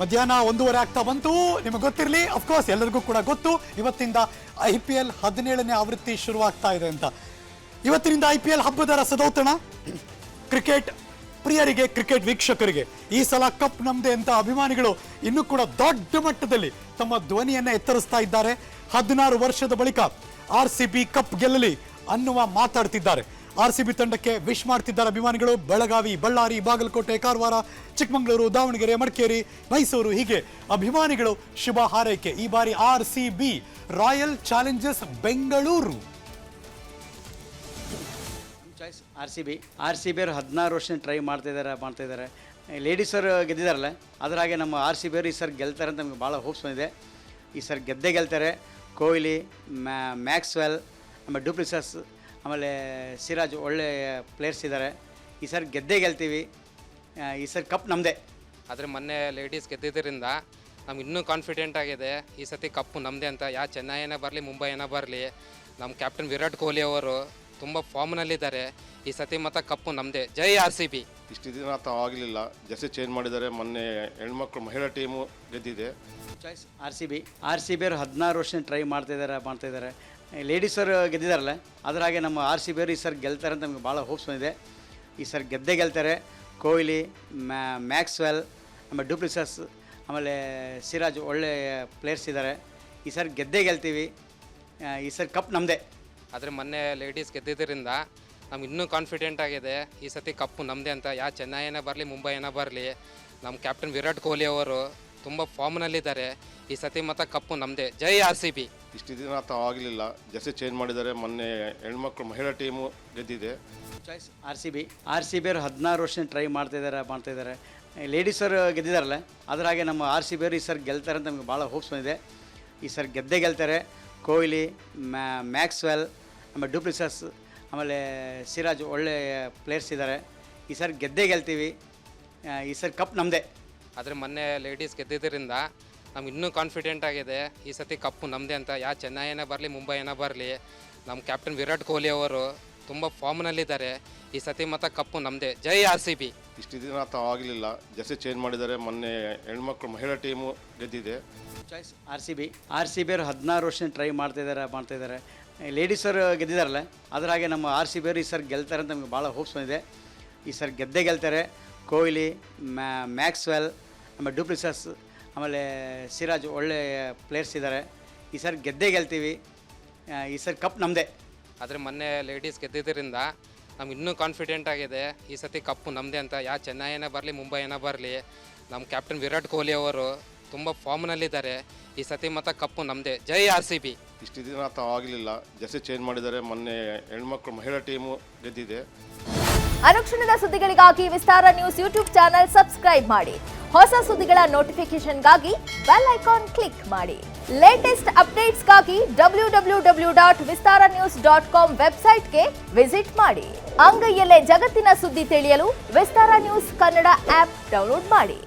ಮಧ್ಯಾಹ್ನ 1:30 ಆಗ್ತಾ ಬಂತು. ನಿಮಗೆ ಗೊತ್ತಿರಲಿ, ಅಫ್ಕೋರ್ಸ್ ಎಲ್ಲರಿಗೂ ಕೂಡ ಗೊತ್ತು, ಇವತ್ತಿಂದ IPL 17ನೇ ಆವೃತ್ತಿ ಶುರುವಾಗ್ತಾ ಇದೆ ಅಂತ. ಇವತ್ತಿನಿಂದ IPL ಹಬ್ಬದ ರಸದೌತಣ. ಕ್ರಿಕೆಟ್ ಪ್ರಿಯರಿಗೆ, ಕ್ರಿಕೆಟ್ ವೀಕ್ಷಕರಿಗೆ ಈ ಸಲ ಕಪ್ ನಮ್ದೆ ಅಂತ ಅಭಿಮಾನಿಗಳು ಇನ್ನೂ ಕೂಡ ದೊಡ್ಡ ಮಟ್ಟದಲ್ಲಿ ತಮ್ಮ ಧ್ವನಿಯನ್ನ ಎತ್ತರಿಸ್ತಾ ಇದ್ದಾರೆ. 16 ವರ್ಷದ ಬಳಿಕ RCB ಕಪ್ ಗೆಲ್ಲಲಿ ಅನ್ನುವ ಮಾತಾಡ್ತಿದ್ದಾರೆ. RCB ತಂಡಕ್ಕೆ ವಿಶ್ ಮಾಡ್ತಿದ್ದಾರೆ ಅಭಿಮಾನಿಗಳು. ಬೆಳಗಾವಿ, ಬಳ್ಳಾರಿ, ಬಾಗಲಕೋಟೆ, ಕಾರವಾರ, ಚಿಕ್ಕಮಗಳೂರು, ದಾವಣಗೆರೆ, ಮಡಿಕೇರಿ, ಮೈಸೂರು ಹೀಗೆ ಅಭಿಮಾನಿಗಳು ಶುಭ ಹಾರೈಕೆ. ಈ ಬಾರಿ RCB royal Challengers Bengaluru. RCB ಅವರು 16 ವರ್ಷ ಟ್ರೈ ಮಾಡ್ತಾಯಿದ್ದಾರೆ. ಲೇಡೀಸ್ ಅವರು ಗೆದ್ದಿದ್ದಾರಲ್ಲ, ಅದರಾಗೆ ನಮ್ಮ RCB ಅವರು ಈ ಸರ್ ಗೆಲ್ತಾರೆ ಅಂತ ನಮಗೆ ಭಾಳ ಹೋಪ್ಸ್ ಬಂದಿದೆ. ಈ ಸರ್ ಗೆಲ್ತಾರೆ. ಕೊಹ್ಲಿ, ಮ್ಯಾಕ್ಸ್ವೆಲ್, ಆಮೇಲೆ ಡುಪ್ಲಿಸಸ್, ಆಮೇಲೆ ಸಿರಾಜ್ ಒಳ್ಳೆ ಪ್ಲೇಯರ್ಸ್ ಇದ್ದಾರೆ. ಈ ಸರ್ ಗೆಲ್ತೀವಿ. ಈ ಸರ್ ಕಪ್ ನಮ್ಮದೇ. ಆದರೆ ಮೊನ್ನೆ ಲೇಡೀಸ್ ಗೆದ್ದಿದ್ದರಿಂದ ನಮ್ಗೆ ಇನ್ನೂ ಕಾನ್ಫಿಡೆಂಟ್ ಆಗಿದೆ ಈ ಸತಿ ಕಪ್ಪು ನಮ್ಮದೇ ಅಂತ. ಚೆನ್ನೈನೇ ಬರಲಿ, ಮುಂಬೈನೇ ಬರಲಿ, ನಮ್ಮ ಕ್ಯಾಪ್ಟನ್ ವಿರಾಟ್ ಕೊಹ್ಲಿ ಅವರು ತುಂಬ ಫಾರ್ಮ್ನಲ್ಲಿದ್ದಾರೆ. ಈ ಸತಿ ಮತ್ತು ಕಪ್ಪು ನಮ್ಮದೇ. ಜೈ RCB. ಇಷ್ಟು ದಿನ ಆಗಲಿಲ್ಲ, ಜರ್ಸಿ ಚೇಂಜ್ ಮಾಡಿದ್ದಾರೆ. ಮೊನ್ನೆ ಹೆಣ್ಮಕ್ಳು ಮಹಿಳಾ ಟೀಮು ಗೆದ್ದಿದೆ. RCB ಅವರು 16 ವರ್ಷ ಟ್ರೈ ಮಾಡ್ತಾಯಿದ್ದಾರೆ. ಲೇಡೀಸ್ ಅವರು ಗೆದ್ದಿದ್ದಾರಲ್ಲ, ಅದರಾಗೆ ನಮ್ಮ RCB ಅವರು ಈ ಸರ್ ಗೆಲ್ತಾರೆ ಅಂತ ನಮಗೆ ಭಾಳ ಹೋಪ್ಸ್ ಬಂದಿದೆ. ಈ ಸರ್ ಗೆಲ್ತಾರೆ. ಕೊಹ್ಲಿ, ಮ್ಯಾಕ್ಸ್ವೆಲ್, ಆಮೇಲೆ ಡುಪ್ಲಿಸಸ್, ಆಮೇಲೆ ಸಿರಾಜ್ ಒಳ್ಳೆ ಪ್ಲೇಯರ್ಸ್ ಇದ್ದಾರೆ. ಈ ಸರ್ ಗೆಲ್ತೀವಿ. ಈ ಸರ್ ಕಪ್ ನಮ್ಮದೇ. ಆದರೆ ಮೊನ್ನೆ ಲೇಡೀಸ್ ಗೆದ್ದಿದ್ದರಿಂದ ನಮ್ಗೆ ಇನ್ನೂ ಕಾನ್ಫಿಡೆಂಟ್ ಆಗಿದೆ ಈ ಸತಿ ಕಪ್ಪು ನಮ್ಮದೇ ಅಂತ. ಚೆನ್ನೈನೇ ಬರಲಿ, ಮುಂಬೈನೇ ಬರಲಿ, ನಮ್ಮ ಕ್ಯಾಪ್ಟನ್ ವಿರಾಟ್ ಕೊಹ್ಲಿ ಅವರು ತುಂಬ ಫಾರ್ಮ್ನಲ್ಲಿದ್ದಾರೆ. ಈ ಸತಿ ಮತ್ತು ಕಪ್ಪು ನಮ್ಮದೇ. ಜೈ RCB. ಇಷ್ಟು ದಿನ ಆಗಲಿಲ್ಲ, ಜರ್ಸಿ ಚೇಂಜ್ ಮಾಡಿದ್ದಾರೆ. ಮೊನ್ನೆ ಹೆಣ್ಮಕ್ಳು ಮಹಿಳಾ ಟೀಮು ಗೆದ್ದಿದೆ. RCB ಅವರು 16 ವರ್ಷ ಟ್ರೈ ಮಾಡ್ತಾಯಿದ್ದಾರೆ. ಲೇಡೀಸ್ ಅವರು ಗೆದ್ದಿದ್ದಾರಲ್ಲ, ಅದರಾಗೆ ನಮ್ಮ RCB ಅವರು ಈ ಸರ್ ಗೆಲ್ತಾರೆ ಅಂತ ನಮಗೆ ಭಾಳ ಹೋಪ್ಸ್ ಬಂದಿದೆ. ಈ ಸರ್ ಗೆಲ್ತಾರೆ. ಕೊಹ್ಲಿ, ಮ್ಯಾಕ್ಸ್ವೆಲ್, ಆಮೇಲೆ ಡುಪ್ಲಿಸಸ್, ಆಮೇಲೆ ಸಿರಾಜ್ ಒಳ್ಳೆ ಪ್ಲೇಯರ್ಸ್ ಇದ್ದಾರೆ. ಈ ಸರ್ ಗೆಲ್ತೀವಿ. ಈ ಸರ್ ಕಪ್ ನಮ್ಮದೇ. ಆದರೆ ಮೊನ್ನೆ ಲೇಡೀಸ್ ಗೆದ್ದಿದ್ದರಿಂದ ನಮ್ಗೆ ಇನ್ನೂ ಕಾನ್ಫಿಡೆಂಟ್ ಆಗಿದೆ ಈ ಸತಿ ಕಪ್ಪು ನಮ್ಮದೇ ಅಂತ. ಚೆನ್ನೈನೇ ಬರಲಿ, ಮುಂಬೈನೇ ಬರಲಿ, ನಮ್ಮ ಕ್ಯಾಪ್ಟನ್ ವಿರಾಟ್ ಕೊಹ್ಲಿ ಅವರು ತುಂಬ ಫಾರ್ಮ್ನಲ್ಲಿದ್ದಾರೆ. ಈ ಸತಿ ಮತ್ತು ಕಪ್ಪು ನಮ್ಮದೇ. ಜೈ RCB. ಇಷ್ಟು ದಿನ ಆಗಲಿಲ್ಲ, ಜರ್ಸಿ ಚೇಂಜ್ ಮಾಡಿದ್ದಾರೆ. ಮೊನ್ನೆ ಹೆಣ್ಮಕ್ಳು ಮಹಿಳಾ ಟೀಮು ಗೆದ್ದಿದೆ. RCB ಅವರು 16 ವರ್ಷ ಟ್ರೈ ಮಾಡ್ತಾಯಿದ್ದಾರೆ. ಲೇಡೀಸ್ ಅವರು ಗೆದ್ದಿದ್ದಾರಲ್ಲ, ಅದರಾಗೆ ನಮ್ಮ RCB ಅವರು ಈ ಸರ್ ಗೆಲ್ತಾರೆ ಅಂತ ನಮಗೆ ಭಾಳ ಹೋಪ್ಸ್ ಬಂದಿದೆ. ಈ ಸರ್ ಗೆಲ್ತಾರೆ. ಕೊಹ್ಲಿ, ಮ್ಯಾಕ್ಸ್ವೆಲ್, ಆಮೇಲೆ ಡುಪ್ಲಿಸಸ್, ಆಮೇಲೆ ಸಿರಾಜ್ ಒಳ್ಳೆ ಪ್ಲೇಯರ್ಸ್ ಇದ್ದಾರೆ. ಈ ಸರ್ ಗೆಲ್ತೀವಿ. ಈ ಸರ್ ಕಪ್ ನಮ್ಮದೇ. ಆದರೆ ಮೊನ್ನೆ ಲೇಡೀಸ್ ಗೆದ್ದಿದ್ದರಿಂದ ನಮ್ಗೆ ಇನ್ನೂ ಕಾನ್ಫಿಡೆಂಟ್ ಆಗಿದೆ ಈ ಸತಿ ಕಪ್ಪು ನಮ್ಮದೇ ಅಂತ. ಚೆನ್ನೈನೇ ಬರಲಿ, ಮುಂಬೈನೇ ಬರಲಿ, ನಮ್ಮ ಕ್ಯಾಪ್ಟನ್ ವಿರಾಟ್ ಕೊಹ್ಲಿ ಅವರು ತುಂಬ ಫಾರ್ಮ್ನಲ್ಲಿದ್ದಾರೆ. ಈ ಸತಿ ಮತ್ತು ಕಪ್ಪು ನಮ್ಮದೇ. ಜೈ RCB. ಇಷ್ಟು ದಿನ ಆಗಲಿಲ್ಲ, ಜರ್ಸಿ ಚೇಂಜ್ ಮಾಡಿದ್ದಾರೆ. ಮೊನ್ನೆ ಹೆಣ್ಮಕ್ಳು ಮಹಿಳಾ ಟೀಮು ಗೆದ್ದಿದೆ. ಅನುಕ್ಷಣದ ಸುದ್ದಿಗಳಿಗಾಗಿ ವಿಸ್ತಾರ ನ್ಯೂಸ್ ಯೂಟ್ಯೂಬ್ ಚಾನೆಲ್ ಸಬ್ಸ್ಕ್ರೈಬ್ ಮಾಡಿ. ಹೊಸ ಸುದ್ದಿಗಳ ನೋಟಿಫಿಕೇಶನ್ಗಾಗಿ ಬೆಲ್ ಐಕಾನ್ ಕ್ಲಿಕ್ ಮಾಡಿ. ಲೇಟೆಸ್ಟ್ ಅಪ್ಡೇಟ್ಸ್ಗಾಗಿ www.vistaranews.com ವೆಬ್ಸೈಟ್ಗೆ ವಿಸಿಟ್ ಮಾಡಿ. ಅಂಗೈಯಲ್ಲೇ ಜಗತ್ತಿನ ಸುದ್ದಿ ತಿಳಿಯಲು ವಿಸ್ತಾರ ನ್ಯೂಸ್ ಕನ್ನಡ ಆಪ್ ಡೌನ್ಲೋಡ್ ಮಾಡಿ.